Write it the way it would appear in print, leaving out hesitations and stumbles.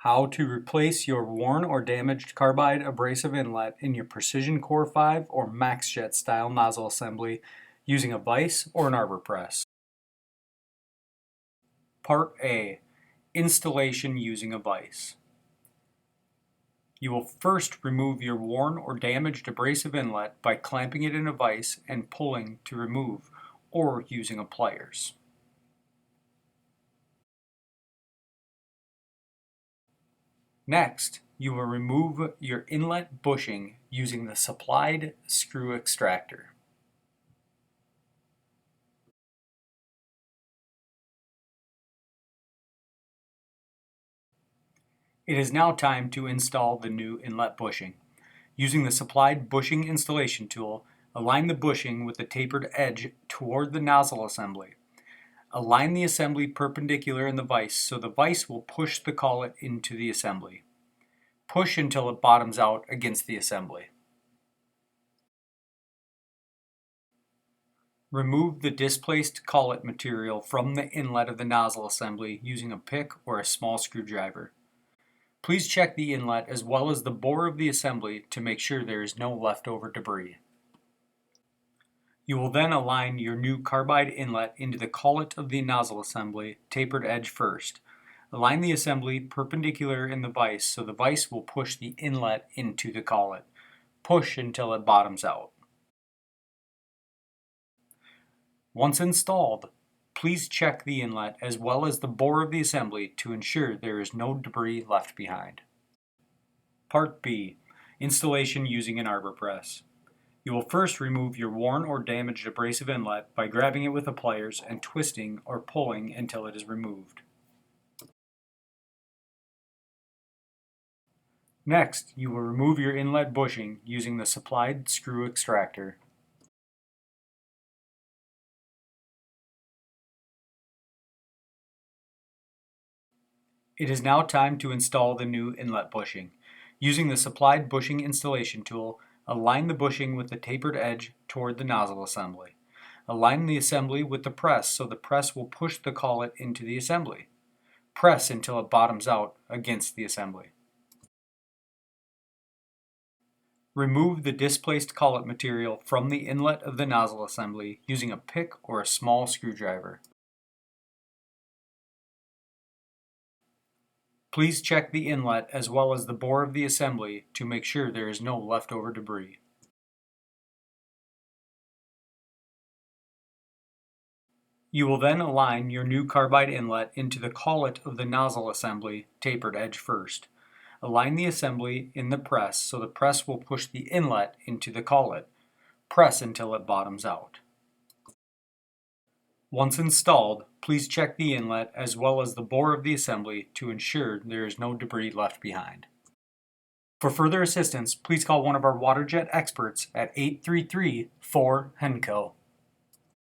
How to replace your worn or damaged carbide abrasive inlet in your PrecisionCore 5 or MaxJet style nozzle assembly using a vise or an arbor press. Part A. Installation using a vise. You will first remove your worn or damaged abrasive inlet by clamping it in a vise and pulling to remove, or using a pliers. Next, you will remove your inlet bushing using the supplied screw extractor. It is now time to install the new inlet bushing. Using the supplied bushing installation tool, align the bushing with the tapered edge toward the nozzle assembly. Align the assembly perpendicular in the vise so the vise will push the collet into the assembly. Push until it bottoms out against the assembly. Remove the displaced collet material from the inlet of the nozzle assembly using a pick or a small screwdriver. Please check the inlet as well as the bore of the assembly to make sure there is no leftover debris. You will then align your new carbide inlet into the collet of the nozzle assembly, tapered edge first. Align the assembly perpendicular in the vise so the vise will push the inlet into the collet. Push until it bottoms out. Once installed, please check the inlet as well as the bore of the assembly to ensure there is no debris left behind. Part B. Installation using an arbor press. You will first remove your worn or damaged abrasive inlet by grabbing it with the pliers and twisting or pulling until it is removed. Next, you will remove your inlet bushing using the supplied screw extractor. It is now time to install the new inlet bushing. Using the supplied bushing installation tool, align the bushing with the tapered edge toward the nozzle assembly. Align the assembly with the press so the press will push the collet into the assembly. Press until it bottoms out against the assembly. Remove the displaced collet material from the inlet of the nozzle assembly using a pick or a small screwdriver. Please check the inlet as well as the bore of the assembly to make sure there is no leftover debris. You will then align your new carbide inlet into the collet of the nozzle assembly, tapered edge first. Align the assembly in the press so the press will push the inlet into the collet. Press until it bottoms out. Once installed, please check the inlet as well as the bore of the assembly to ensure there is no debris left behind. For further assistance, please call one of our water jet experts at 833-4-Hennco.